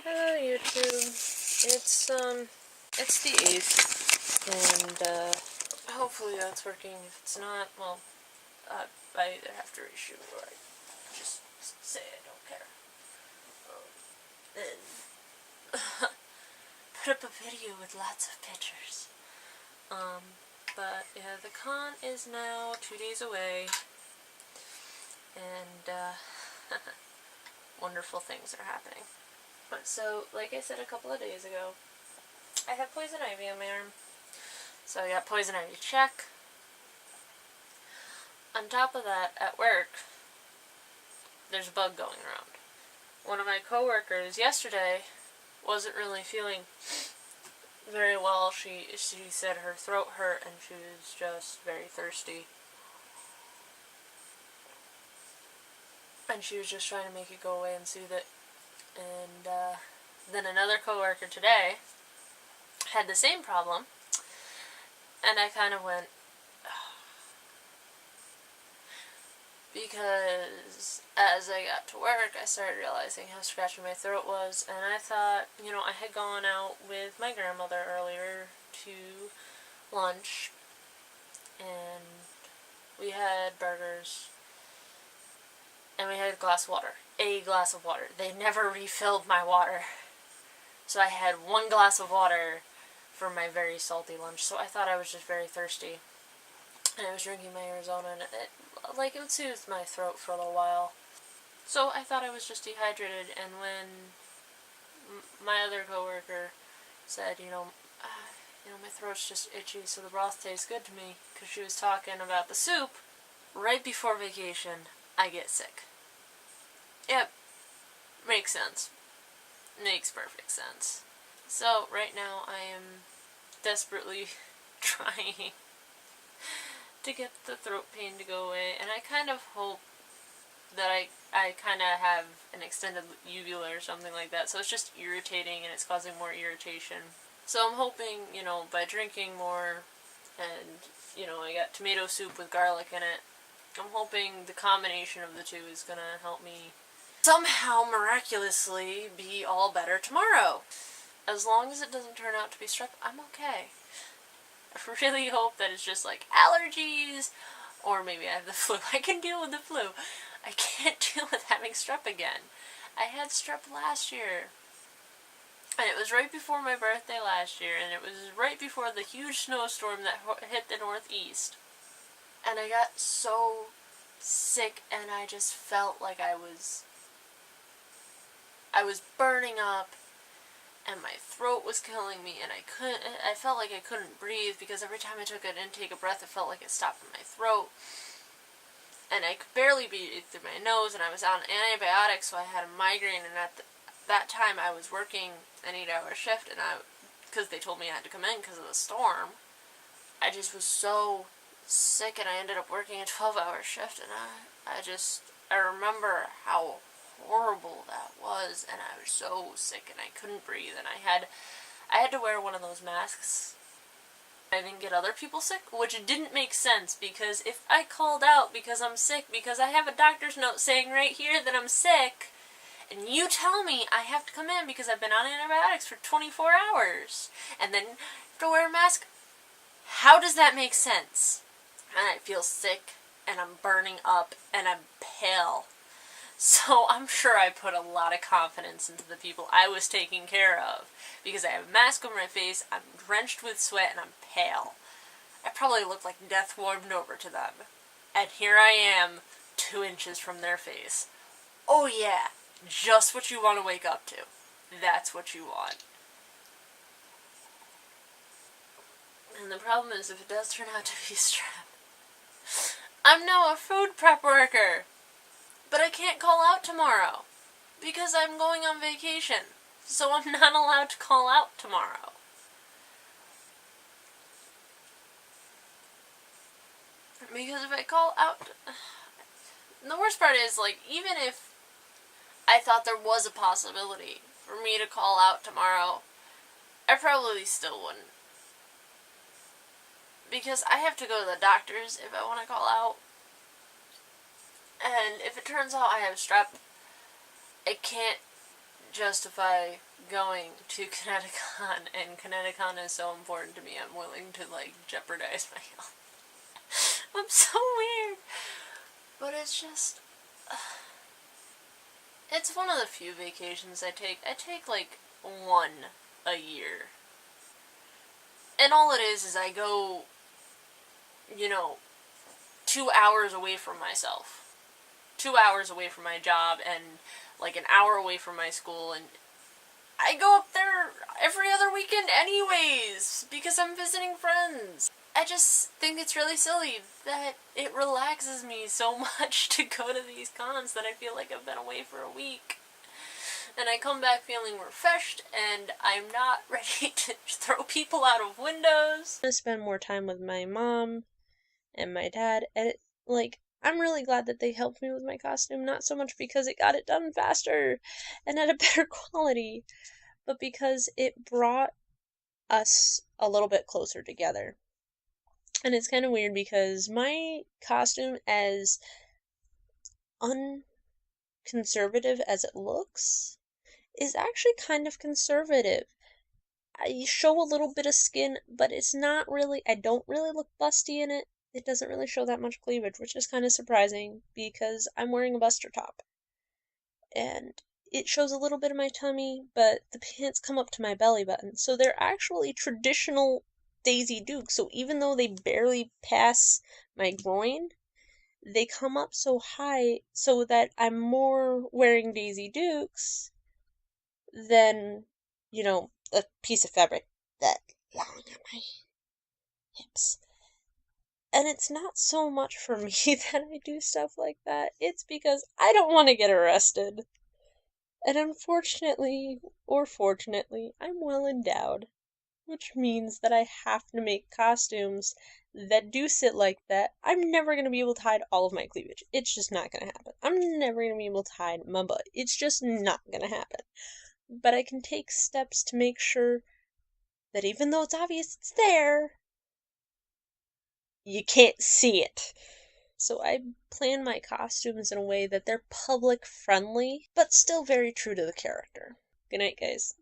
Hello YouTube. It's the 8th, and hopefully that's working. If it's not, well, I either have to reshoot or I just say I don't care. And put up a video with lots of pictures. But yeah, the con is now 2 days away, and wonderful things are happening. So, like I said a couple of days ago, I have poison ivy on my arm. So I got poison ivy check. On top of that, at work, there's a bug going around. One of my coworkers yesterday wasn't really feeling very well. She said her throat hurt and she was just very thirsty. And she was just trying to make it go away and soothe it. And then another coworker today had the same problem, and I kind of went, because as I got to work, I started realizing how scratchy my throat was, and I thought, I had gone out with my grandmother earlier to lunch, and we had burgers, and we had a glass of water. A glass of water. They never refilled my water. So I had one glass of water for my very salty lunch. So I thought I was just very thirsty. And I was drinking my Arizona, and it would soothe my throat for a little while. So I thought I was just dehydrated, and when my other coworker said, my throat's just itchy, so the broth tastes good to me, because she was talking about the soup, right before vacation, I get sick. Yep, makes sense. Makes perfect sense. So, right now I am desperately trying to get the throat pain to go away, and I kind of hope that I kind of have an extended uvula or something like that, so it's just irritating and it's causing more irritation. So I'm hoping, by drinking more, and, I got tomato soup with garlic in it, I'm hoping the combination of the two is gonna help me somehow miraculously be all better tomorrow. As long as it doesn't turn out to be strep, I'm okay. I really hope that it's just like allergies, or maybe I have the flu. I can deal with the flu. I can't deal with having strep again. I had strep last year, and it was right before my birthday last year, and it was right before the huge snowstorm that hit the Northeast. And I got so sick, and I just felt like I was burning up, and my throat was killing me, and I felt like I couldn't breathe, because every time I took an intake of breath, it felt like it stopped in my throat, and I could barely breathe through my nose, and I was on antibiotics, so I had a migraine, and at that time I was working an 8-hour shift, and because they told me I had to come in because of the storm, I just was so sick, and I ended up working a 12-hour shift, and I remember how horrible that was, and I was so sick, and I couldn't breathe, and I had to wear one of those masks. I didn't get other people sick, which didn't make sense, because if I called out because I'm sick, because I have a doctor's note saying right here that I'm sick, and you tell me I have to come in because I've been on antibiotics for 24 hours, and then have to wear a mask, how does that make sense? And I feel sick, and I'm burning up, and I'm pale. So I'm sure I put a lot of confidence into the people I was taking care of, because I have a mask over my face, I'm drenched with sweat, and I'm pale. I probably look like death warmed over to them. And here I am, 2 inches from their face. Oh yeah, just what you want to wake up to. That's what you want. And the problem is, if it does turn out to be strep, I'm now a food prep worker. But I can't call out tomorrow, because I'm going on vacation, so I'm not allowed to call out tomorrow. Because if I call out, the worst part is, even if I thought there was a possibility for me to call out tomorrow, I probably still wouldn't. Because I have to go to the doctor's if I want to call out. And if it turns out I have strep, I can't justify going to Kineticon, and Kineticon is so important to me, I'm willing to, like, jeopardize my health. I'm so weird. But it's just... it's one of the few vacations I take. I take, like, one a year. And all it is I go, 2 hours away from myself. 2 hours away from my job, and, like, an hour away from my school, and I go up there every other weekend anyways, because I'm visiting friends. I just think it's really silly that it relaxes me so much to go to these cons that I feel like I've been away for a week. And I come back feeling refreshed, and I'm not ready to throw people out of windows. I'm gonna spend more time with my mom and my dad, and I'm really glad that they helped me with my costume, not so much because it got it done faster and at a better quality, but because it brought us a little bit closer together. And it's kind of weird because my costume, as unconservative as it looks, is actually kind of conservative. I show a little bit of skin, but it's not really, I don't really look busty in it. It doesn't really show that much cleavage, which is kind of surprising because I'm wearing a buster top. And it shows a little bit of my tummy, but the pants come up to my belly button. So they're actually traditional Daisy Dukes. So even though they barely pass my groin, they come up so high so that I'm more wearing Daisy Dukes than, a piece of fabric that long on my hips. And it's not so much for me that I do stuff like that. It's because I don't want to get arrested. And unfortunately, or fortunately, I'm well endowed, which means that I have to make costumes that do sit like that. I'm never going to be able to hide all of my cleavage. It's just not going to happen. I'm never going to be able to hide my butt. It's just not going to happen. But I can take steps to make sure that even though it's obvious it's there, you can't see it. So I plan my costumes in a way that they're public friendly, but still very true to the character. Good night, guys.